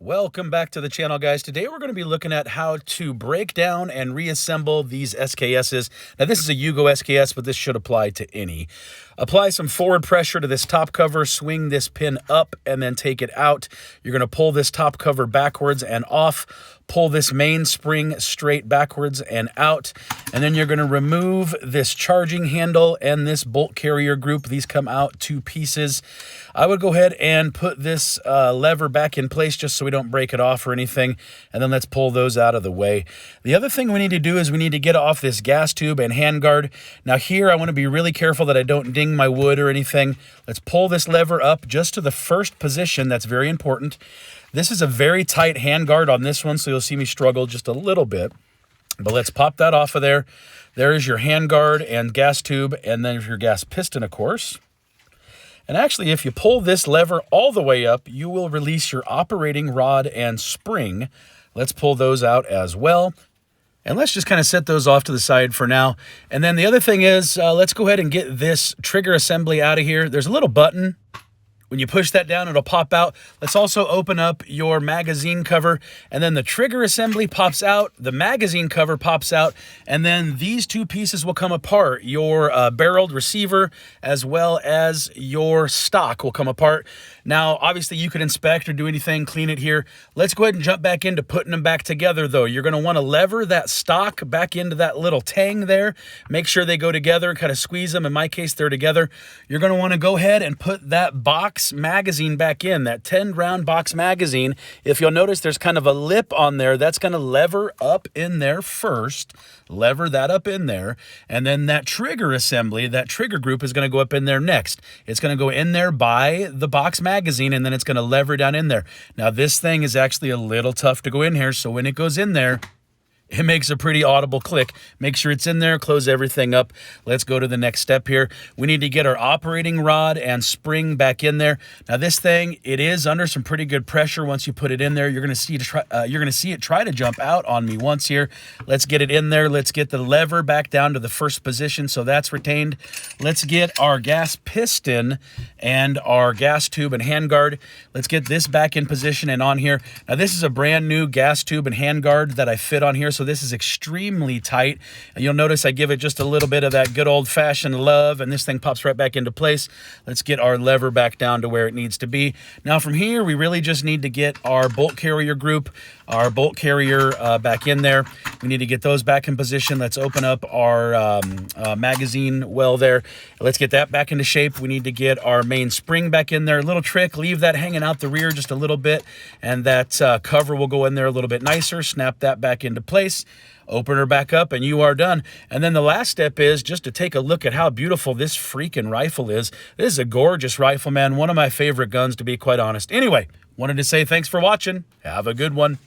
Welcome back to the channel, guys. Today we're going to be looking at how to break down and reassemble these SKSs. Now this is a Yugo SKS, but this should apply to any. Apply some forward pressure to this top cover, swing this pin up, and then take it out. You're going to pull this top cover backwards and off. Pull this main spring straight backwards and out. And then you're going to remove this charging handle and this bolt carrier group. These come out 2 pieces. I would go ahead and put this lever back in place just so we don't break it off or anything. And then let's pull those out of the way. The other thing we need to do is we need to get off this gas tube and handguard. Now here I want to be really careful that I don't ding my wood or anything. Let's pull this lever up just to the first position. That's very important. This is a very tight handguard on this one, so you'll see me struggle just a little bit. But let's pop that off of there. There is your handguard and gas tube, and then your gas piston, of course. And actually, if you pull this lever all the way up, you will release your operating rod and spring. Let's pull those out as well. And let's just kind of set those off to the side for now. And then the other thing is, let's go ahead and get this trigger assembly out of here. There's a little button. When you push that down, it'll pop out. Let's also open up your magazine cover, and then the trigger assembly pops out, the magazine cover pops out, and then these 2 pieces will come apart. Your barreled receiver as well as your stock will come apart. Now, obviously, you could inspect or do anything, clean it here. Let's go ahead and jump back into putting them back together, though. You're going to want to lever that stock back into that little tang there. Make sure they go together, kind of squeeze them. In my case, they're together. You're going to want to go ahead and put that box magazine back in, that 10-round box magazine. If you'll notice, there's kind of a lip on there. That's going to lever up in there first. Lever that up in there. And then that trigger assembly, that trigger group is going to go up in there next. It's going to go in there by the box magazine, and then it's going to lever down in there. Now, this thing is actually a little tough to go in here, so when it goes in there, it makes a pretty audible click. Make sure it's in there, close everything up. Let's go to the next step here. We need to get our operating rod and spring back in there. Now this thing, it is under some pretty good pressure once you put it in there. You're going to see it try to jump out on me once here. Let's get it in there. Let's get the lever back down to the first position so that's retained. Let's get our gas piston and our gas tube and handguard. Let's get this back in position and on here. Now this is a brand new gas tube and handguard that I fit on here. So this is extremely tight, and you'll notice I give it just a little bit of that good old-fashioned love, and this thing pops right back into place. Let's get our lever back down to where it needs to be. Now from here, we really just need to get our bolt carrier group, our bolt carrier back in there. We need to get those back in position. Let's open up our magazine well there. Let's get that back into shape. We need to get our main spring back in there. A little trick, leave that hanging out the rear just a little bit, and that cover will go in there a little bit nicer. Snap that back into place. Open her back up, and you are done. And then the last step is just to take a look at how beautiful this freaking rifle is. This is a gorgeous rifle, man. One of my favorite guns, to be quite honest. Anyway, wanted to say thanks for watching. Have a good one.